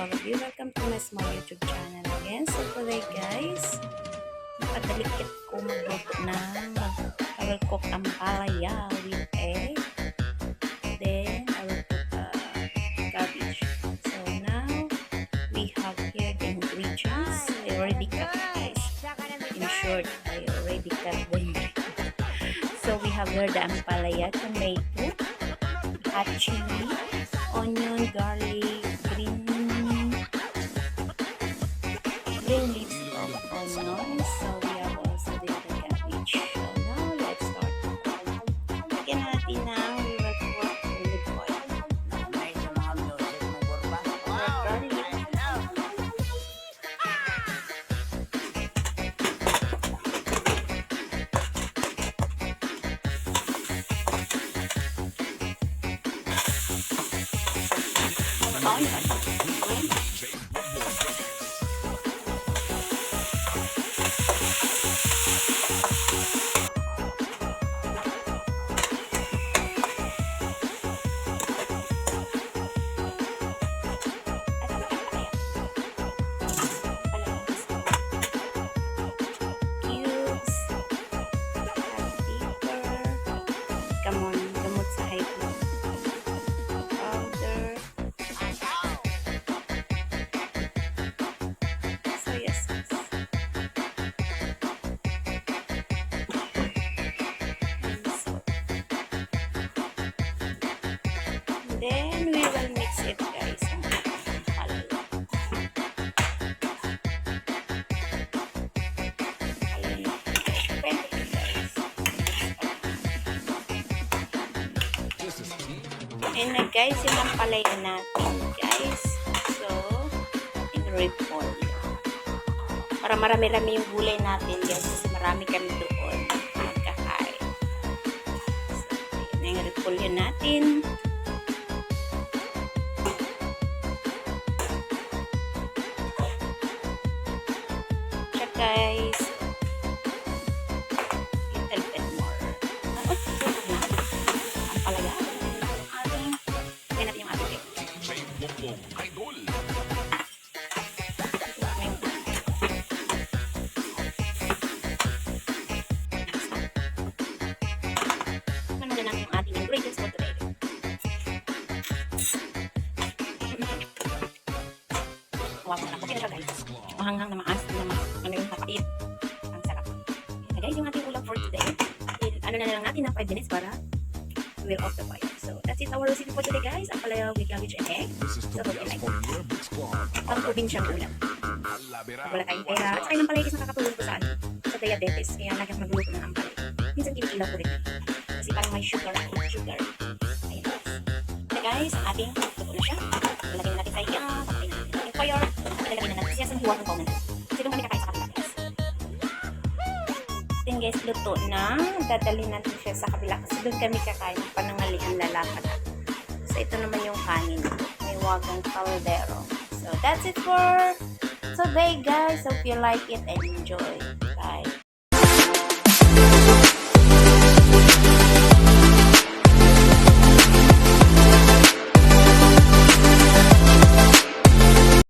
all of you. Welcome to my small YouTube channel again. So today guys, nakadalikit ko magluto ng I will cook ampalaya with egg. Then I will put cabbage. So now we have here the ingredients. I already cut guys. In short, I already cut the ingredients. So we have here the ampalaya, tomato, hot chili, onion, garlic, green leaves of onions. So we have also the cabbage. So now let's start. Lagyan natin ng we will put olive oil. Garlic. Gamot sa high blood. Powder. Soya sauce. Then we will mix it guys. And na guys, yung ampalaya natin guys. So, in repolyo. Para marami-rami yung gulay natin guys. Kasi marami kami doon magkakain. So, yun yung repolyo natin. Check guys. Little bit more. Tapos, ampalaya. Okay na siya guys. Mahanghang na maasim na ano yung mapait. Ang sarap. Na guys, yung ating ulam for today. Ano na lang natin ng 5 minutes para we're off the fire. So that's it our recipe for today guys. Ampalaya with cabbage and egg. So hope you like it. Pang probinsyang ulam. Wala tayong pera. At saka yung ampalaya is nakakatulong ko sa ano. Sa diabetes. Kaya lagi akong magluto ng ampalaya. Minsan kinikilaw ko rin. Kasi parang may sugar. Sugar. Ayan guys. So guys, ating luto na siya. Lagyan natin sa iya. Patayin natin yung fire. Ilalagay na natin siya sa huwag ng paunan. Kasi doon kami kakain sa kabila guys. Then guys, luto na. Dadalhin natin siya sa kabila. Kasi doon kami kakain. Panangalihan lalakad. So ito naman yung kanin. May wagang caldero. So that's it for today guys. Hope you like it and enjoy.